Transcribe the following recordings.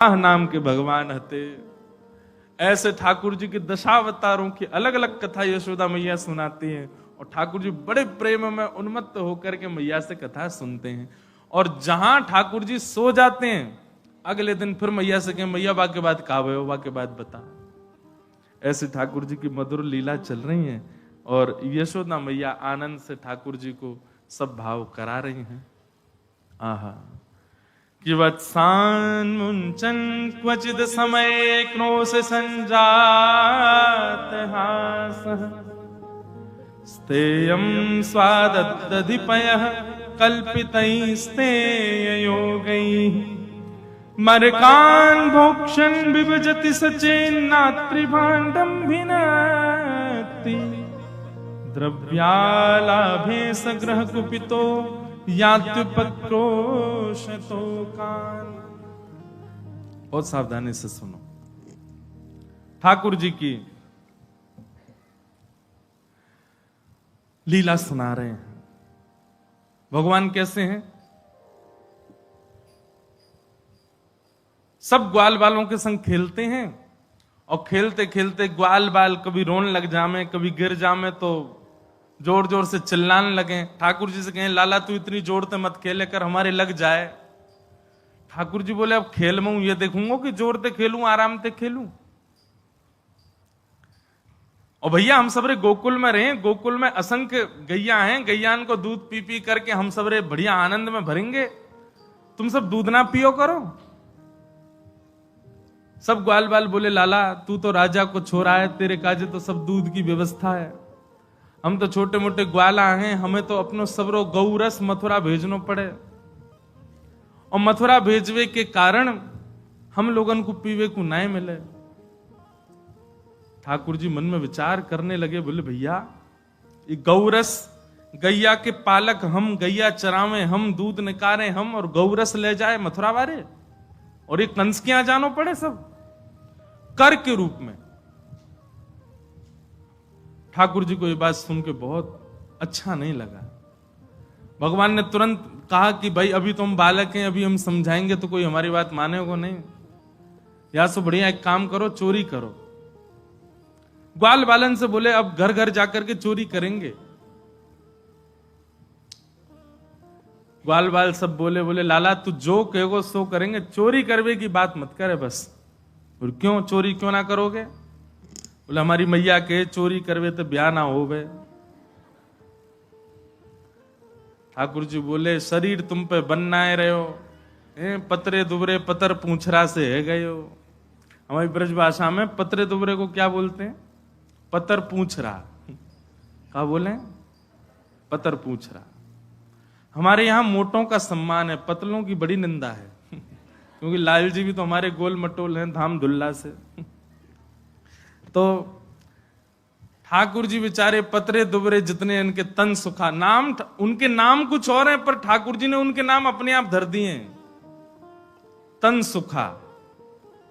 नाम के भगवान हते। ऐसे ठाकुर जी के दशावतारों की अलग अलग कथा यशोदा मैया सुनाती हैं और ठाकुर जी बड़े प्रेम में उन्मत्त होकर के मैया से कथा सुनते हैं। और जहां ठाकुर जी सो जाते हैं अगले दिन फिर मैया से कहें मैया बा के बाद का भयो, बा के बाद बता। ऐसे ठाकुर जी की मधुर लीला चल रही है और यशोदा मैया आनंद से ठाकुर जी को सब भाव करा रही हैं। आहा कि वत्सान मुंचन क्वचिद समय क्रोश संजात हासः स्तेयं स्वादद्दधिपयः कल्पितैस्तेय योगैः मरकान् भोक्षन् विभजति सचेन्नात्रिभाण्डं भिनत्ति द्रव्यालाभे सग्रह कुपितो यात्युपक्रोशतो कान। बहुत सावधानी से सुनो, ठाकुर जी की लीला सुना रहे हैं। भगवान कैसे हैं? सब ग्वाल बालों के संग खेलते हैं और खेलते खेलते ग्वाल बाल कभी रोने लग जामे, कभी गिर जामे तो जोर जोर से चिल्लाने लगे। ठाकुर जी से कहें लाला तू इतनी जोर से मत खेले कर, हमारे लग जाए। ठाकुर जी बोले अब खेल में ये देखूंगा कि जोर से खेलूं आराम से खेलूं। और भैया हम सबरे गोकुल में रहे, गोकुल में असंख्य गैया हैं, गैयान को दूध पी पी करके हम सबरे बढ़िया आनंद में भरेंगे, तुम सब दूध ना पियो करो। सब ग्वाल बाल बोले लाला तू तो राजा को छोड़ा है, तेरे काजे तो सब दूध की व्यवस्था है, हम तो छोटे मोटे ग्वाला हैं, हमें तो अपनो सबरो गौरस मथुरा भेजनो पड़े और मथुरा भेजवे के कारण हम लोगन को पीवे को नहीं मिले। ठाकुर जी मन में विचार करने लगे, बोले भैया ये गौरस गैया के पालक हम, गैया चरावे हम, दूध निकारे हम और गौरस ले जाए मथुरा वाले और ये कंस के यहां जानो पड़े सब कर के रूप में। ठाकुर जी को ये बात सुन के बहुत अच्छा नहीं लगा। भगवान ने तुरंत कहा कि भाई अभी तो हम बालक हैं, अभी हम समझाएंगे तो कोई हमारी बात मानेगा नहीं, या सो बढ़िया एक काम करो चोरी करो। ग्वाल बालन से बोले अब घर घर जाकर के चोरी करेंगे। ग्वाल बाल सब बोले बोले लाला तू जो कहोगे सो करेंगे, चोरी करवे की बात मत करे बस। और क्यों चोरी क्यों ना करोगे? बोले हमारी मैया के चोरी करवे तो ब्याह ना होवे। ठाकुर जी बोले शरीर तुम पे बनना है रहे हो, पतरे दुबरे पतर पूछरा से है गए हो। हमारी ब्रज भाषा में पतरे दुबरे को क्या बोलते हैं? पतर पूछरा। क्या बोले? पतर पूछरा। हमारे यहां मोटों का सम्मान है, पतलों की बड़ी निंदा है क्योंकि लाल जी भी तो हमारे गोल मटोल हैं धाम धुल्ला से। तो ठाकुर जी बेचारे पतरे दुबरे जितने इनके तन सुखा, नाम उनके नाम कुछ और हैं पर ठाकुर जी ने उनके नाम अपने आप धर दिए। तन सुखा,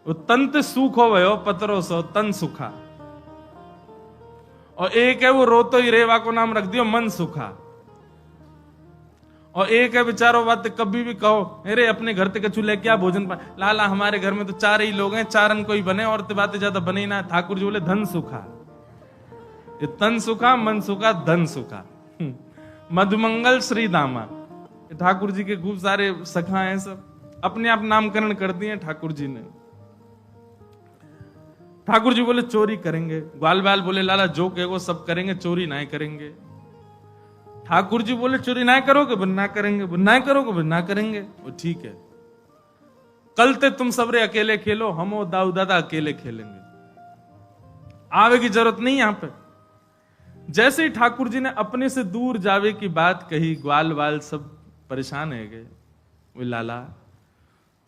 वो तंत सुख हो गए हो पतरो सो तन सुखा। और एक है वो रोतो ही रेवा को नाम रख दियो मन सुखा। और एक है बेचारो बात कभी भी कहो अरे अपने घर तक चूल्हे क्या भोजन पा लाला हमारे घर में तो 4 ही लोग हैं, 4 कोई बने और तो बातें ज्यादा बने ना। ठाकुर जी बोले धन सुखा। ये तन सुखा, मन सुखा, धन सुखा। मधुमंगल श्री दामा, ठाकुर जी के खूब सारे सखा हैं, सब अपने आप नामकरण कर दिए ठाकुर जी ने। ठाकुर जी बोले चोरी करेंगे। ग्वाल बाल बोले लाला जो कहो सब करेंगे, चोरी नहीं करेंगे। ठाकुर जी बोले चोरी ना करोगे बोले ना करेंगे, बोले ना करोगे बोले ना करेंगे। वो ठीक है, कल ते तुम सबरे अकेले खेलो, हम और दाऊ दादा अकेले खेलेंगे, आवे की जरूरत नहीं यहां पे। जैसे ही ठाकुर जी ने अपने से दूर जावे की बात कही, ग्वाल बाल सब परेशान है गए। वो लाला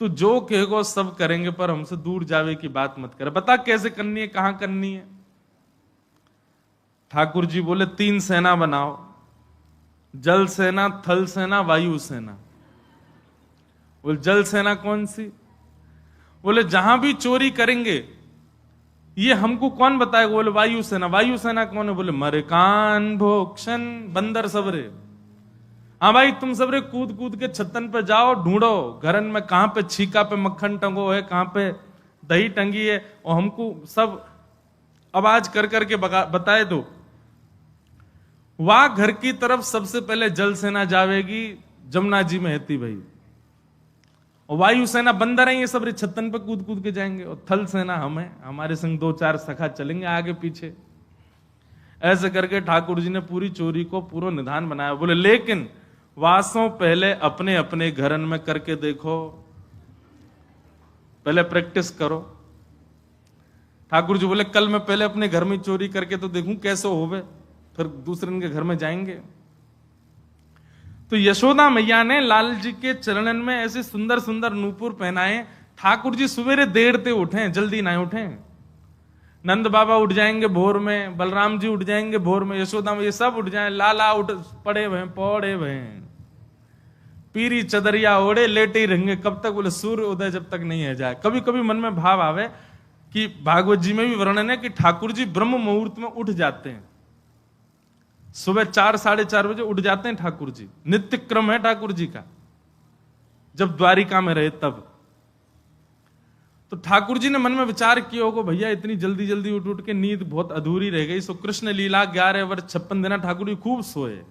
तू जो कहेगो सब करेंगे पर हमसे दूर जावे की बात मत कर, बता कैसे करनी है, कहां करनी है। ठाकुर जी बोले 3 सेना बनाओ, जल सेना, थल सेना, वायु सेना। बोले जल सेना कौन सी? बोले जहां भी चोरी करेंगे ये हमको कौन बताएगा? बोले वायु सेना। वायु सेना कौन है? बोले मरकान भोक्षण बंदर सबरे। हाँ भाई, तुम सब रे कूद कूद के छतन पे जाओ, ढूंढो घरन में कहां पे छीका पे मक्खन टंगो है, कहां पे दही टंगी है, और हमको सब आवाज कर करके बताए दो। वहां घर की तरफ सबसे पहले जल सेना जावेगी, जमुना जी में हेती भाई, और वायु सेना बंदर है, ये सब रे छतन पे कूद कूद के जाएंगे, और थल सेना हमें, हमारे संग 2-4 सखा चलेंगे आगे पीछे। ऐसे करके ठाकुर जी ने पूरी चोरी को पूरा निधान बनाया। बोले लेकिन वासों पहले अपने अपने घरन में करके देखो, पहले प्रैक्टिस करो। ठाकुर जी बोले कल मैं पहले अपने घर में चोरी करके तो देखूं कैसे होवे, फिर दूसरे के घर में जाएंगे। तो यशोदा मैया ने लाल जी के चरणन में ऐसे सुंदर सुंदर नूपुर पहनाए। ठाकुर जी सवेरे देर से उठे, जल्दी ना उठे। नंद बाबा उठ जाएंगे भोर में, बलराम जी उठ जाएंगे भोर में, यशोदा में ये सब उठ जाए, लाला उठ पड़े हुए पीरी चदरिया ओढ़े लेटे ही रहेंगे। कब तक? बोले सूर्य उदय जब तक नहीं है जाए। कभी कभी मन में भाव आवे कि भागवत जी में भी वर्णन है कि ठाकुर जी ब्रह्म मुहूर्त में उठ जाते हैं, सुबह 4-4:30 बजे उठ जाते हैं ठाकुर जी। नित्य क्रम है ठाकुर जी का, जब द्वारिका में रहे तब। तो ठाकुर जी ने मन में विचार किया होगा, भैया इतनी जल्दी जल्दी उठ उठ के नींद बहुत अधूरी रह गई। सो कृष्ण लीला 11 वर्ष 56 दिन ठाकुर जी खूब सोए,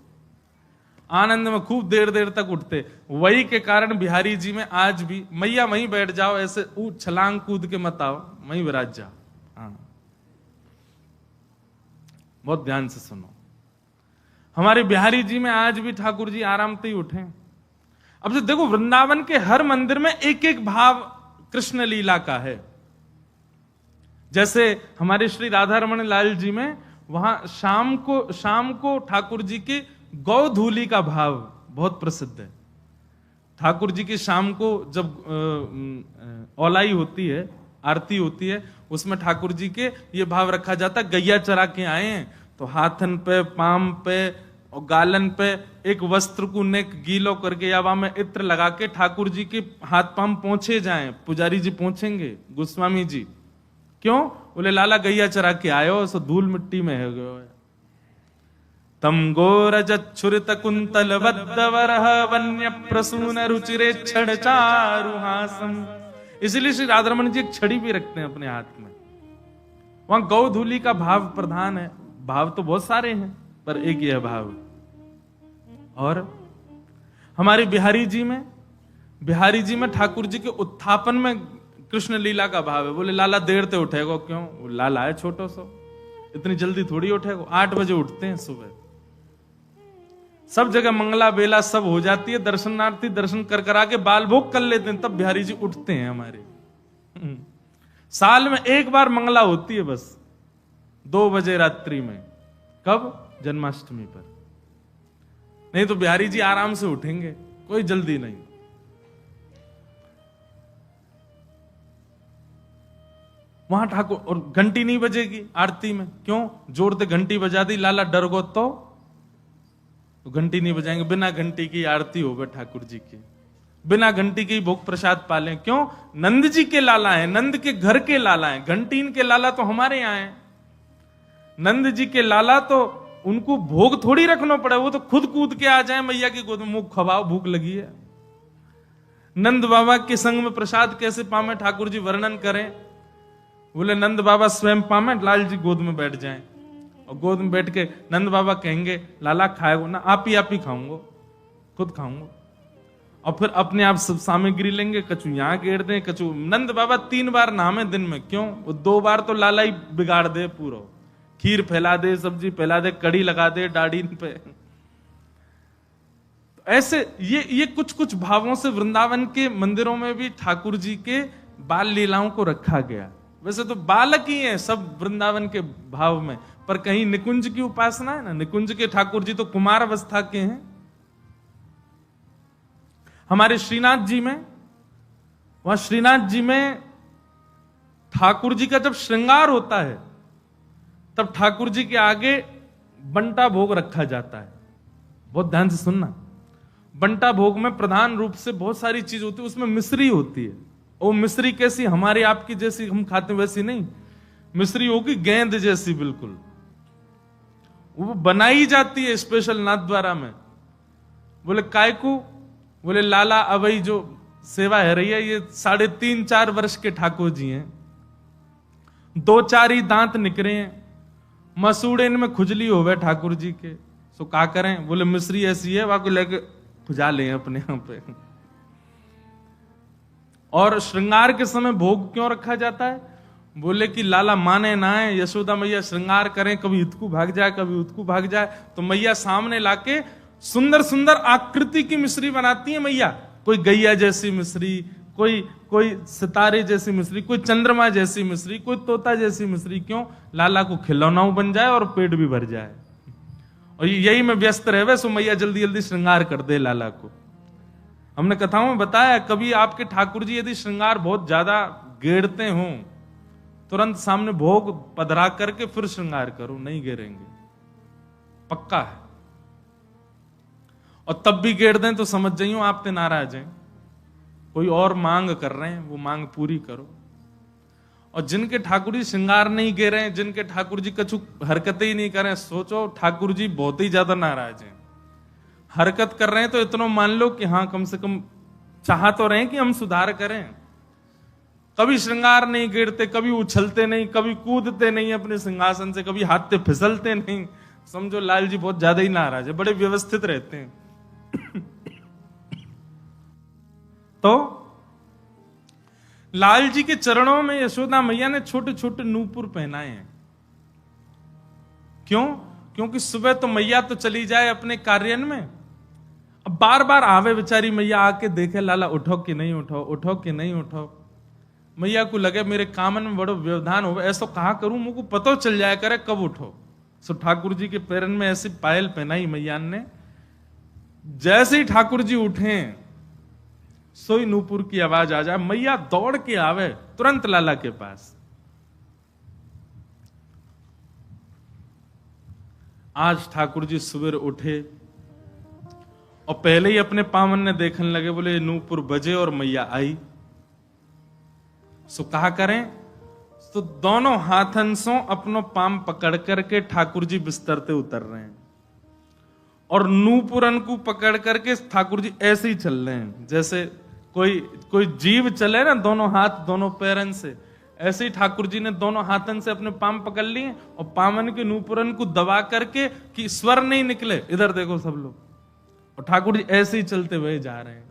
आनंद में खूब देर देर तक उठते। वही के कारण बिहारी जी में आज भी मैया वहीं बैठ जाओ, ऐसे छलांग कूद के मत आओ, वहीं विराज जाओ। हाँ, बहुत ध्यान से सुनो। हमारे बिहारी जी में आज भी ठाकुर जी आराम से ही उठे। अब जो देखो, वृंदावन के हर मंदिर में एक एक भाव कृष्ण लीला का है। जैसे हमारे श्री राधा रमण लाल जी में, वहां शाम को ठाकुर जी की गौधूली का भाव बहुत प्रसिद्ध है। ठाकुर जी की शाम को जब औलाई होती है, आरती होती है, उसमें ठाकुर जी के ये भाव रखा जाता है, गैया चरा के आए हैं तो हाथन पे, पाम पे और गालन पे एक वस्त्र को नेक गीलो करके या वहां में इत्र लगा के ठाकुर जी के हाथ पाम पहुंचे जाएं। पुजारी जी पहुंचेंगे, गोस्वामी जी। क्यों? बोले लाला गैया चरा के आयो, सो धूल मिट्टी में है गयो। तम गोरजच्छुरित कुंतल बद्धवरह वन्य प्रसून रुचिरे छड़ चारुहासम। इसलिए श्री राधारमण जी एक छड़ी भी रखते हैं अपने हाथ में। वहां गौधूली का भाव प्रधान है। भाव तो बहुत सारे हैं, पर एक यह भाव। और हमारे बिहारी जी में ठाकुर जी के उत्थापन में कृष्ण लीला का भाव है। बोले लाला देर से उठेगा क्यों? वो लाला है छोटो सो, इतनी जल्दी थोड़ी उठेगा। 8 बजे उठते हैं सुबह, सब जगह मंगला बेला सब हो जाती है, दर्शनार्थी दर्शन कर करा के बाल भोग कर लेते हैं, तब बिहारी जी उठते हैं हमारे। साल में एक बार मंगला होती है बस, 2 बजे रात्रि में। कब? जन्माष्टमी पर। नहीं तो बिहारी जी आराम से उठेंगे, कोई जल्दी नहीं। वहां ठाकुर, और घंटी नहीं बजेगी आरती में। क्यों? जोर से घंटी बजा दी, लाला डर गो तो घंटी नहीं बजाएंगे। बिना घंटी की आरती होगा ठाकुर जी की, बिना घंटी के भोग प्रसाद पालें। क्यों? नंद जी के लाला हैं, नंद के घर के लाला हैं। घंटीन के लाला तो हमारे यहां हैं। नंद जी के लाला तो उनको भोग थोड़ी रखना पड़े, वो तो खुद कूद के आ जाए मैया की गोद में, मुख खवाओ भूख लगी है। नंद बाबा के संग में प्रसाद कैसे पावे ठाकुर जी वर्णन करें। बोले नंद बाबा स्वयं पावे, लाल जी गोद में बैठ जाएं, और गोद में बैठ के नंद बाबा कहेंगे लाला खाएगो ना? आप ही खाऊंगो, खुद खाऊंगो। और फिर अपने आप सब सामग्री लेंगे, कछु यहां गेर दें, कछु। नंद बाबा 3 बार नहामे दिन में। क्यों? वो 2 बार तो लाला ही बिगाड़ दे पूरा, खीर फैला दे, सब्जी फैला दे, कड़ी लगा दे डाड़ी पे। ऐसे ये कुछ कुछ भावों से वृंदावन के मंदिरों में भी ठाकुर जी के बाल लीलाओं को रखा गया। वैसे तो बालक ही हैं सब वृंदावन के भाव में, पर कहीं निकुंज की उपासना है ना, निकुंज के ठाकुर जी तो कुमार अवस्था के हैं। हमारे श्रीनाथ जी में, वहां श्रीनाथ जी में ठाकुर जी का जब श्रृंगार होता है, तब ठाकुर जी के आगे बंटा भोग रखा जाता है। बहुत ध्यान से सुनना। बंटा भोग में प्रधान रूप से बहुत सारी चीज होती है, उसमें मिश्री होती है। वो मिश्री कैसी? हमारी आपकी जैसी हम खाते वैसी नहीं, मिश्री होगी गेंद जैसी बिल्कुल। वो बनाई जाती है स्पेशल नाथ द्वारा में, बोले काय को? बोले लाला अबई जो सेवा है रही है, ये 3.5-4 वर्ष के ठाकुर जी हैं, 2-4 ही दांत निकले हैं, मसूड़े इनमें खुजली हो गए ठाकुर जी के, सो क्या करें? बोले मिश्री ऐसी है, वहां को लेके खुजा लें अपने यहां पे। और श्रृंगार के समय भोग क्यों रखा जाता है? बोले कि लाला माने ना है, यशोदा मैया श्रृंगार करें, कभी इतकू भाग जाए कभी उतकू भाग जाए, तो मैया सामने लाके सुंदर सुंदर आकृति की मिश्री बनाती है मैया। कोई गैया जैसी मिश्री, कोई सितारे जैसी मिश्री, कोई चंद्रमा जैसी मिश्री, कोई तोता जैसी मिश्री। क्यों? लाला को खिलौना बन जाए और पेट भी भर जाए। और यही में व्यस्त रहे, सो मैया जल्दी जल्दी श्रृंगार कर दे लाला को। हमने कथाओं में बताया, कभी आपके ठाकुर जी यदि श्रृंगार बहुत ज्यादा गेड़ते हों, तुरंत सामने भोग पधरा करके फिर श्रृंगार करो, नहीं गेरेंगे, पक्का है। और तब भी गेड़ दें तो समझ जाइयो आप ते नाराज हैं, कोई और मांग कर रहे हैं, वो मांग पूरी करो। और जिनके ठाकुर जी श्रृंगार नहीं गे रहे हैं, जिनके ठाकुर जी कछु हरकतें ही नहीं कर रहे हैं, सोचो ठाकुर जी बहुत ही ज्यादा नाराज हैं। हरकत कर रहे हैं तो इतना मान लो कि हाँ कम से कम चाह तो रहे कि हम सुधार करें। कभी श्रृंगार नहीं गिरते, कभी उछलते नहीं, कभी कूदते नहीं अपने सिंहासन से, कभी हाथ से फिसलते नहीं, समझो लाल जी बहुत ज्यादा ही नाराज है, बड़े व्यवस्थित रहते हैं। तो लाल जी के चरणों में यशोदा मैया ने छोटे छोटे नूपुर पहनाए हैं। क्यों? क्योंकि सुबह तो मैया तो चली जाए अपने कार्यान में, अब बार बार आवे बेचारी मैया, आके देखे लाला उठो कि नहीं उठो, उठो कि नहीं उठो। मैया को लगे मेरे कामन में बड़ो व्यवधान हो, ऐसा कहा करूं मुझको पता चल जाया करे कब उठो। सो ठाकुर जी के पैरन में ऐसी पायल पहनाई मैया ने, जैसे ही ठाकुर जी उठे सोई नूपुर की आवाज आ जाए, मैया दौड़ के आवे तुरंत लाला के पास। आज ठाकुर जी सुबह उठे और पहले ही अपने पावन ने देखने लगे, बोले नूपुर बजे और मैया आई। सो कहा करें, तो दोनों हाथन से अपनो पाम पकड़ करके ठाकुर जी बिस्तर से उतर रहे हैं और नूपुरन को पकड़ करके ठाकुर जी ऐसे ही चल रहे हैं जैसे कोई जीव चले ना, दोनों हाथ दोनों पैरन से, ऐसे ही ठाकुर जी ने दोनों हाथन से अपने पाम पकड़ लिए और पामन के नूपुरन को दबा करके कि स्वर नहीं निकले। इधर देखो सब लोग, और ठाकुर जी ऐसे ही चलते हुए जा रहे हैं।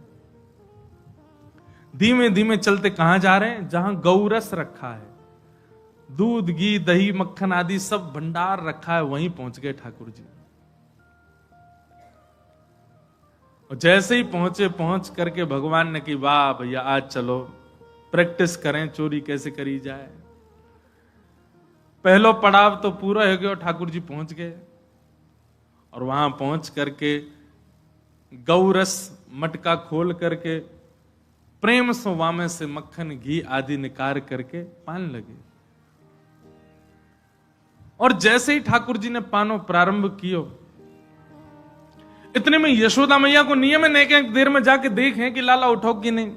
धीमे धीमे चलते कहां जा रहे हैं? जहां गौरस रखा है, दूध घी दही मक्खन आदि सब भंडार रखा है, वहीं पहुंच गए ठाकुर जी। और जैसे ही पहुंचे, पहुंच करके भगवान ने कि वाह भैया आज चलो प्रैक्टिस करें चोरी कैसे करी जाए। पहलो पड़ाव तो पूरा हो गया, ठाकुर जी पहुंच गए और वहां पहुंच करके गौरस मटका खोल करके प्रेम सोवामे से मक्खन घी आदि निकाल करके पान लगे। और जैसे ही ठाकुर जी ने पानो प्रारंभ कियो, इतने में यशोदा मैया को नियम है कि देर में जाके देखें कि लाला उठो कि नहीं।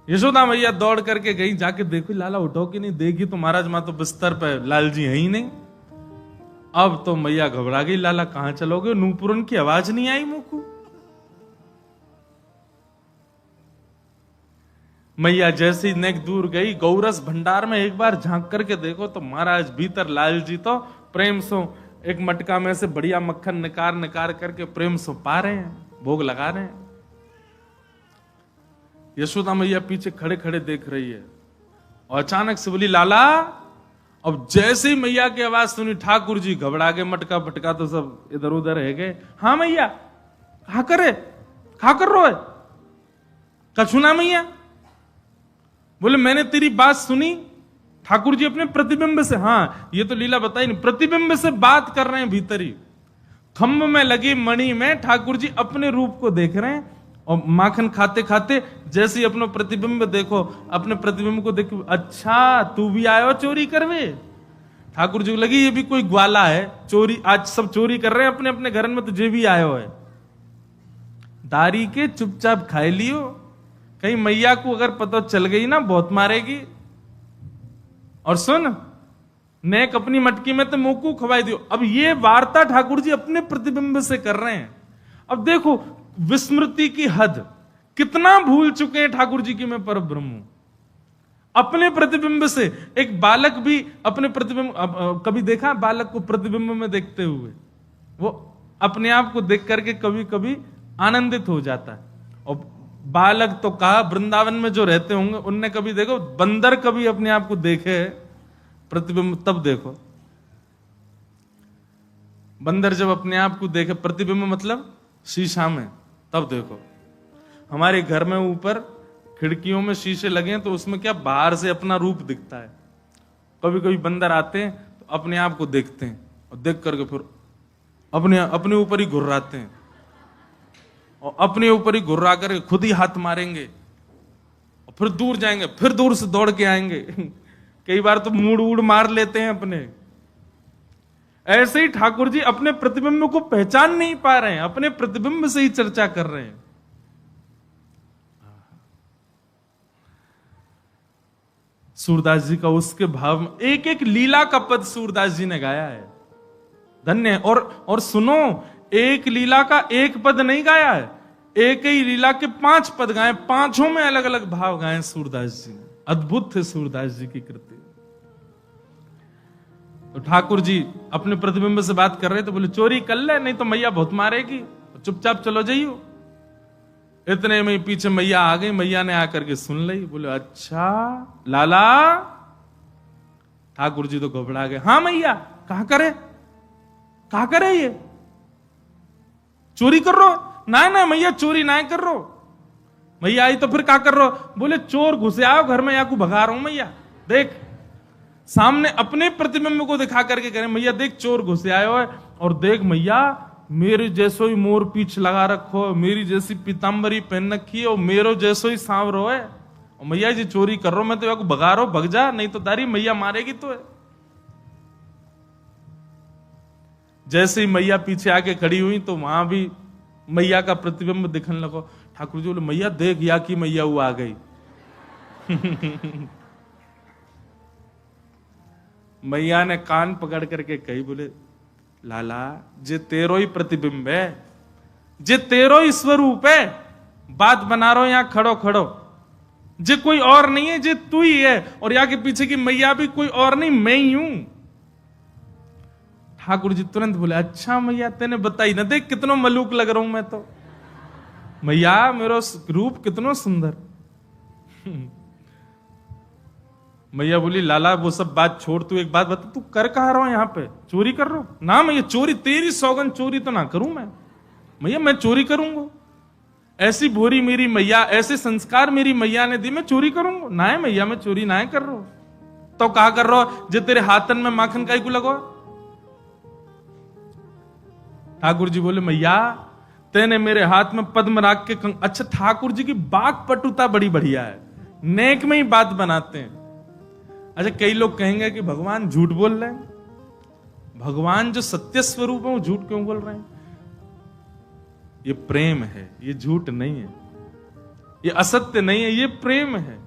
यशोदा मैया दौड़ करके गई, जाके देखो लाला उठो कि नहीं। देखी तो महाराज मां तो बिस्तर पे लाल जी है ही नहीं। अब तो मैया घबरा गई, लाला कहां चलोगे? नूपुरन की आवाज नहीं आई मुंह को। मैया जैसी नेक दूर गई, गौरस भंडार में एक बार झांक करके देखो तो महाराज भीतर लाल जी तो प्रेम सो एक मटका में से बढ़िया मक्खन निकार करके प्रेम से पा रहे हैं, भोग लगा रहे हैं। यशोदा मैया पीछे खड़े खड़े देख रही है और अचानक से बोली लाला। अब जैसे ही मैया की आवाज सुनी ठाकुर जी घबरा गए, मटका फटका तो सब इधर उधर रह गए। हाँ मैया, कहा कर रो है? कछु ना मैया। बोले मैंने तेरी बात सुनी। ठाकुर जी अपने प्रतिबिंब से, हाँ ये तो लीला बताई नहीं, प्रतिबिंब से बात कर रहे हैं भीतर ही। खम्भ में लगी मणि में ठाकुर जी अपने रूप को देख रहे हैं और माखन खाते खाते जैसे ही अपना प्रतिबिंब देखो, अपने प्रतिबिंब को देखो, अच्छा तू भी आयो चोरी करवे। ठाकुर जी को लगी ये भी कोई ग्वाला है, चोरी आज सब चोरी कर रहे हैं अपने अपने घर में, तुझे भी आयो है। दारी के चुपचाप खाए लियो, कहीं मैया को अगर पता चल गई ना बहुत मारेगी। और सुन, नेक अपनी मटकी में तो मुंह को खवाई दियो। अब ये वार्ता ठाकुर जी अपने प्रतिबिंब से कर रहे हैं। अब देखो विस्मृति की हद, कितना भूल चुके हैं ठाकुर जी की मैं परब्रह्म हूं। अपने प्रतिबिंब से एक बालक भी अपने प्रतिबिंब, कभी देखा बालक को प्रतिबिंब में देखते हुए? वो अपने आप को देख करके कभी कभी आनंदित हो जाता है। और बालक तो कहा, वृंदावन में जो रहते होंगे उनने कभी देखो, बंदर कभी अपने आप को देखे प्रतिबिंब, तब देखो। बंदर जब अपने आप को देखे प्रतिबिंब मतलब शीशा में, तब देखो। हमारे घर में ऊपर खिड़कियों में शीशे लगे हैं, तो उसमें क्या बाहर से अपना रूप दिखता है। कभी कभी बंदर आते हैं तो अपने आप को देखते हैं और देख करके फिर अपने ऊपर ही घुर्राते हैं, और अपने ऊपर ही घुर्रा करके खुद ही हाथ मारेंगे और फिर दूर जाएंगे, फिर दूर से दौड़ के आएंगे। कई बार तो मूड वूड मार लेते हैं अपने। ऐसे ही ठाकुर जी अपने प्रतिबिंब को पहचान नहीं पा रहे हैं, अपने प्रतिबिंब से ही चर्चा कर रहे हैं। सूरदास जी का उसके भाव में एक एक लीला का पद सूरदास जी ने गाया है, धन्य है। और सुनो, एक लीला का एक पद नहीं गाया है, एक ही लीला के 5 पद गाए, 5 में अलग अलग भाव गाए सूरदास जी ने। अद्भुत है सूरदास जी की कृति। तो ठाकुर जी अपने प्रतिबिंब से बात कर रहे तो बोले चोरी कर ले, नहीं तो मैया बहुत मारेगी, चुपचाप चलो जाइयो। इतने में पीछे मैया आ गई, मैया ने आकर के सुन ली। बोले अच्छा लाला। ठाकुर जी तो घबरा गए। हाँ मैया, कहा करे ये चोरी कर रो? ना मैया चोरी ना कर रो। मैया आई तो फिर क्या कर रो? बोले चोर घुसे आओ घर में, या को भगा रहा हूं मैया। देख सामने अपने प्रतिबिंब को दिखा करके कह रहे मैया देख चोर घुसे आयो है, और देख मैया मेरे जैसो ही मोर पीछ लगा रखो, मेरी जैसी पीताम्बरी पहन रखी है, और मेरो जैसो ही सांवरो है, और मैया जी चोरी कर रो, मैं तो को भगा रहा हूं, भग जा, नहीं तो तारी मैया मारेगी तो है। जैसे ही मैया पीछे आके खड़ी हुई तो वहां भी मैया का प्रतिबिंब दिखने लगो। ठाकुर जी बोले मैया देख या की मैया वो आ गई। मैया ने कान पकड़ करके कही, बोले लाला जे तेरो ही प्रतिबिंब है, जे तेरो ही स्वरूप है, बात बना रहा हो यहां खड़ो खड़ो, जे कोई और नहीं है, जे तू ही है, और यहाँ के पीछे की मैया भी कोई और नहीं, मैं ही हूं। ठाकुर जी तुरंत बोले अच्छा मैया तेने बताई ना, देख कितना मलूक लग रहा हूं मैं तो। मैया मेरा रूप कितना सुंदर। मैया बोली लाला वो सब बात छोड़, तू एक बात बता, तू कर कहा रहा यहाँ पे? चोरी कर रहा हूं? ना मैया चोरी, तेरी सौगन चोरी तो ना करूं मैं। मैया मैं चोरी करूंगा? ऐसी भोरी मेरी मैया, ऐसे संस्कार मेरी मैया ने दी, मैं चोरी करूंगा? ना है मैया मैं चोरी ना कर रहा हूं। तो कहा कर रहा हो जो तेरे हाथन में माखन काई को लगो? ठाकुर जी बोले मैया तेने मेरे हाथ में पद्म राग के अच्छा ठाकुर जी की बाक पटुता बड़ी बढ़िया है, नेक में ही बात बनाते हैं। अच्छा कई लोग कहेंगे कि भगवान झूठ बोल रहे हैं, भगवान जो सत्य स्वरूप है वो झूठ क्यों बोल रहे हैं? ये प्रेम है, ये झूठ नहीं है, ये असत्य नहीं है, ये प्रेम है।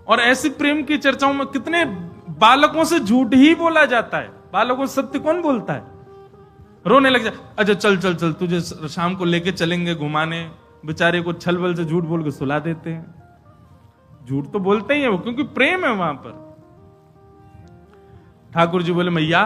और ऐसी प्रेम की चर्चाओं में कितने बालकों से झूठ ही बोला जाता है, बालकों से सत्य कौन बोलता है? रोने लग जाए, अच्छा चल चल चल तुझे शाम को लेके चलेंगे घुमाने, बेचारे को छल बल से झूठ बोल के सुला देते हैं। झूठ तो बोलते ही है वो, क्योंकि प्रेम है वहां पर। ठाकुर जी बोले मैया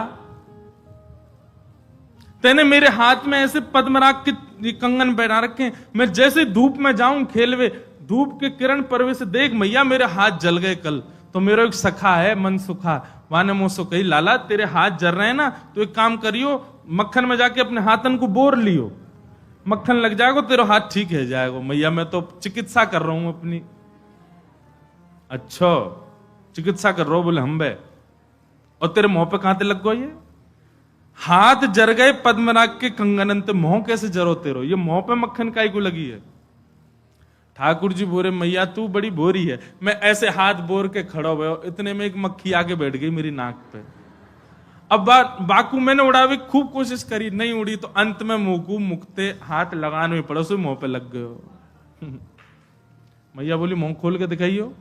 तेने मेरे हाथ में ऐसे पद्मराग के कंगन पहना रखे, मैं जैसे धूप में जाऊं खेलवे, धूप के किरण परवे से देख मैया मेरे हाथ जल गए कल, तो मेरा एक सखा है मन सुखा, वाने मोसो कही लाला तेरे हाथ जल रहे हैं ना, तो एक काम करियो मक्खन में जाके अपने हाथन को बोर लियो, मक्खन लग जाएगा तेरा हाथ ठीक है जाएगा। मैया मैं तो चिकित्सा कर रहा हूं अपनी। अच्छा चिकित्सा कर रहा हूं? बोले हम बे, और तेरे मुंह पे कहां लग गो ये हाथ जर गए पद्मनाग के कंगन, ते मुंह कैसे जरो तेरो? ये मुंह पे मक्खन काई को लगी है? ठाकुर जी बोले मैया तू बड़ी बोरी है, मैं ऐसे हाथ बोर के खड़ा हुआ, इतने में एक मक्खी आके बैठ गई मेरी नाक पे। अब बाकू मैंने उड़ावे खूब कोशिश करी, नहीं उड़ी, तो अंत में मुंह मुकते हाथ लगाने में पड़ो, सो मुंह पे लग गए। मैया बोली मुंह खोल के दिखाइयो।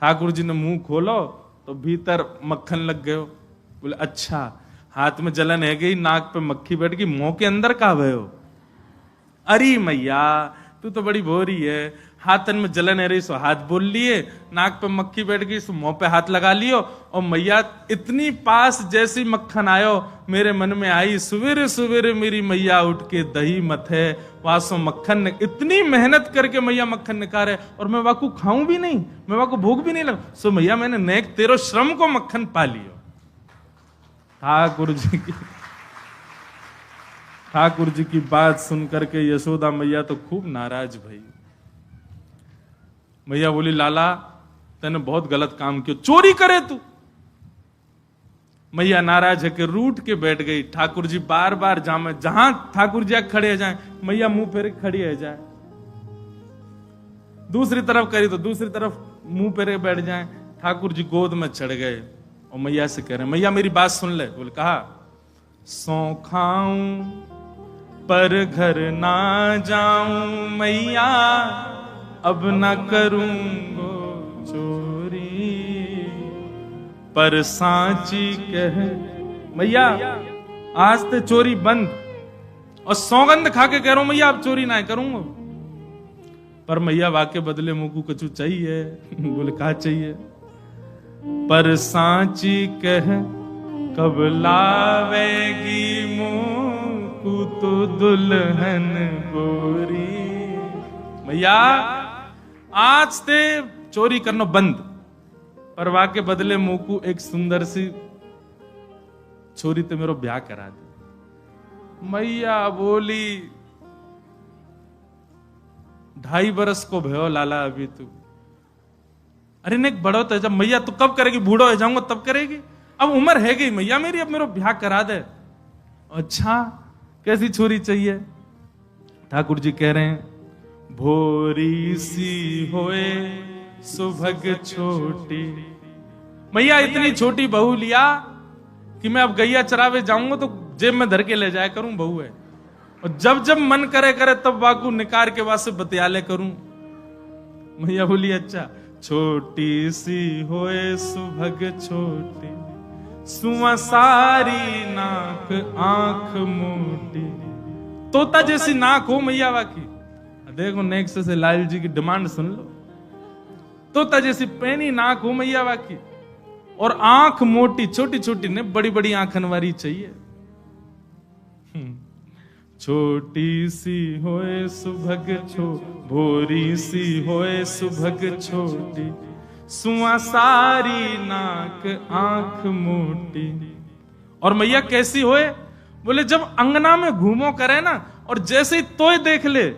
ठाकुर जी ने मुंह खोलो तो भीतर मक्खन लग गयो। बोले अच्छा हाथ में जलन है गई, नाक पे मक्खी बैठ गई, मुंह के अंदर कहा भयो? अरे मैया तू तो बड़ी भोरी है, हाथन में जलन है रही सो हाथ बोल लिए, नाक पे मक्खी बैठ गई सो मुंह पे हाथ लगा लियो, और मैया इतनी पास जैसी मक्खन आयो मेरे मन में आई, सवेरे सवेरे मेरी मैया उठ के दही मत है वासो मक्खन, इतनी मेहनत करके मैया मक्खन निकारे और मैं वाकू खाऊं भी नहीं, मैं वाकू भूख भी नहीं लगा, सो मैया मैंने नेक तेरो श्रम को मक्खन पा लियो। ठाकुर जी की बात सुनकर के यशोदा मैया तो खूब नाराज भई। मैया बोली लाला तूने बहुत गलत काम किया, चोरी करे तू। मैया नाराज है कि रूठ के बैठ गई। ठाकुर जी बार बार जामे, जहां ठाकुर जी खड़े जाए मैया मुंह फेर खड़ी है जाए, दूसरी तरफ करी तो दूसरी तरफ मुंह फेरे बैठ जाए। ठाकुर जी गोद में चढ़ गए और मैया से कह रहे मैया मेरी बात सुन ले। बोले कहा सौ खाऊं पर घर ना जाऊं मैया, अब ना करूंगो चोरी, पर सांची कह मैया आज ते चोरी बंद, और सौगंध खा के कह रहा हूं मैया अब चोरी ना करूंगा। पर मैया वाके बदले मुंह को कछु चाहिए। बोले कहा चाहिए? पर सांची कह कब लावेगी मुंह को तो दुल्हन गोरी। मैया आज ते चोरी करना बंद, पर वाके बदले मुंह को एक सुंदर सी छोरी ते मेरो ब्याह करा दे। मैया बोली 2.5 बरस को भयो लाला अभी तू। अरे ने बड़ो तो जब मैया तू कब करेगी, बूढ़ो हो जाऊंगा तब करेगी, अब उम्र है गई मैया मेरी, अब मेरा ब्याह करा दे। अच्छा कैसी छोरी चाहिए? ठाकुर जी कह रहे हैं भोरी सी होए सुभग छोटी। मैया इतनी छोटी बहू लिया कि मैं अब गैया चरावे जाऊंगा तो जेब में धर के ले जाया करूं, बहू है, और जब जब मन करे तब वाकू निकार के वास्ते बतियाले करूं। मैया बोली अच्छा छोटी सी होए सुभग छोटी, सुआ सारी नाक आंख मोटी। तोता जैसी नाक हो मैया वाकी, देखो नेक्स्ट से लाल जी की डिमांड सुन लो। तोता जैसी पैनी नाक हो मैया वाकी, और आंख मोटी, छोटी छोटी ने बड़ी बड़ी आंखन वाली चाहिए। छोटी सी होए सुभग भोरी सी होए सुभग छोटी, सुआ सारी नाक आंख मोटी। और मैया कैसी होए? बोले जब अंगना में घूमो करे ना, और जैसे ही तोय देख ले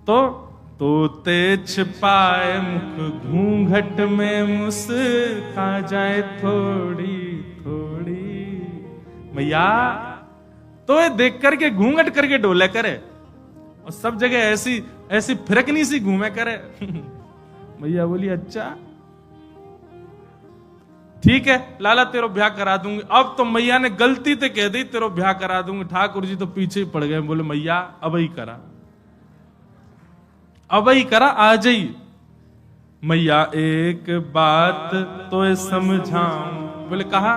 तो तोते छिपाए मुख घूंघट में मुस्का जाए थोड़ी थोड़ी। मैया तो ये देख करके घूंघट करके डोले करे, और सब जगह ऐसी ऐसी फिरकनी सी घूमे करे। मैया बोली अच्छा ठीक है लाला तेरो ब्याह करा दूंगी। अब तो मैया ने गलती ते कह दी तेरो ब्याह करा दूंगी। ठाकुर जी तो पीछे ही पड़ गए, बोले मैया अब ही करा, अब ही करा, आ जाइए। मैया एक बात तो समझाऊं। बोले कहा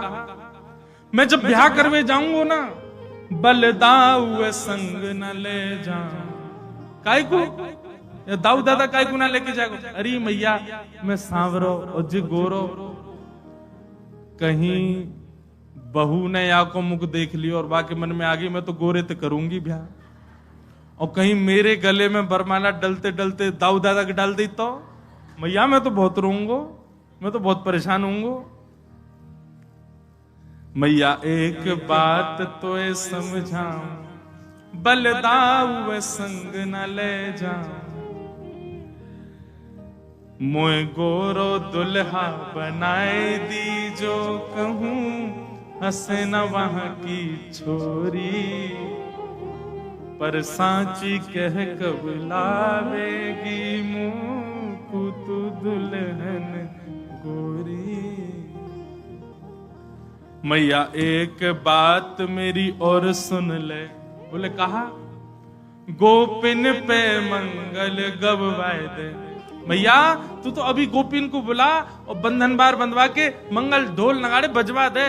मैं जब ब्याह करवे जाऊंगा ना, बलदाऊ संग न ले जाऊं। काय को या दाऊ दादा काय को ना लेके जाएगा? अरे मैया मैं सांवरो और जी गोरो, कहीं बहू ने या को मुख देख लियो और बाकी मन में आ गई मैं तो गोरे ते करूंगी ब्याह, और कहीं मेरे गले में बरमाला डलते डलते दाऊ दादा के डाल दी तो मैया मैं तो बहुत रोऊंगा, मैं तो बहुत परेशान होऊंगा। मैया एक बात तो समझाऊं, बलदाऊ संग न ले जाऊं। मोए गोरो दुल्हा बनाए दी जो कहूं, हंसे न वहां की छोरी, पर सांची कह कब लावेगी मुंह को तू दुल्हन गोरी। मैया एक बात मेरी और सुन ले। बोले कहा गोपिन पे मंगल गवाए दे। मैया तू तो अभी गोपिन को बुला और बंधन बार बंधवा के मंगल ढोल नगाड़े बजवा दे,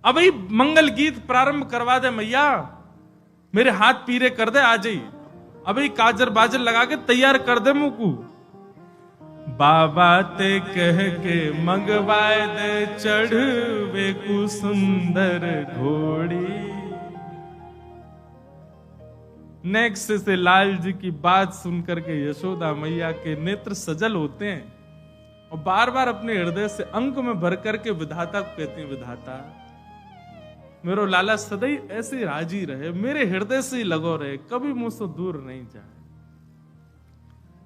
अभी मंगल गीत प्रारंभ करवा दे मैया। मेरे हाथ पीरे कर दे, आ जाई अभी काजर बाजर लगा के तैयार कर दे मुकू। बाबा ते कह के मंगवाए दे चढ़वे कु सुंदर घोड़ी। नेक्स्ट से लाल जी की बात सुनकर के यशोदा मैया के नेत्र सजल होते हैं और बार बार अपने हृदय से अंक में भर करके विधाता को कहते हैं, विधाता मेरो लाला सदैव ऐसे राजी रहे, मेरे हृदय से ही लगो रहे, कभी मुझसे दूर नहीं जाए।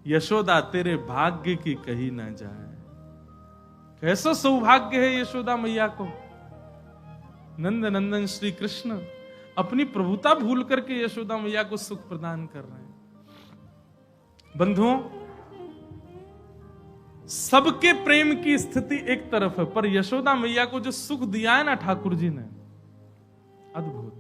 यशोदा तेरे भाग्य की कही ना जाए। कैसा सौभाग्य है यशोदा मैया को। नंद नंदन श्री कृष्ण अपनी प्रभुता भूल करके यशोदा मैया को सुख प्रदान कर रहे हैं। बंधुओं, सबके प्रेम की स्थिति एक तरफ है, पर यशोदा मैया को जो सुख दिया है ना ठाकुर जी ने, अद्भुत।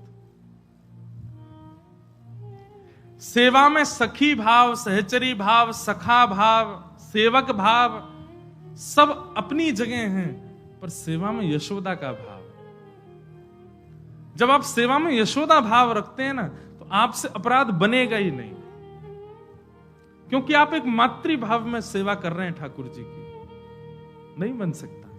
सेवा में सखी भाव, सहचरी भाव, सखा भाव, सेवक भाव सब अपनी जगह हैं, पर सेवा में यशोदा का भाव। जब आप सेवा में यशोदा भाव रखते हैं ना, तो आपसे अपराध बनेगा ही नहीं, क्योंकि आप एक मातृभाव में सेवा कर रहे हैं ठाकुर जी की। नहीं बन सकता।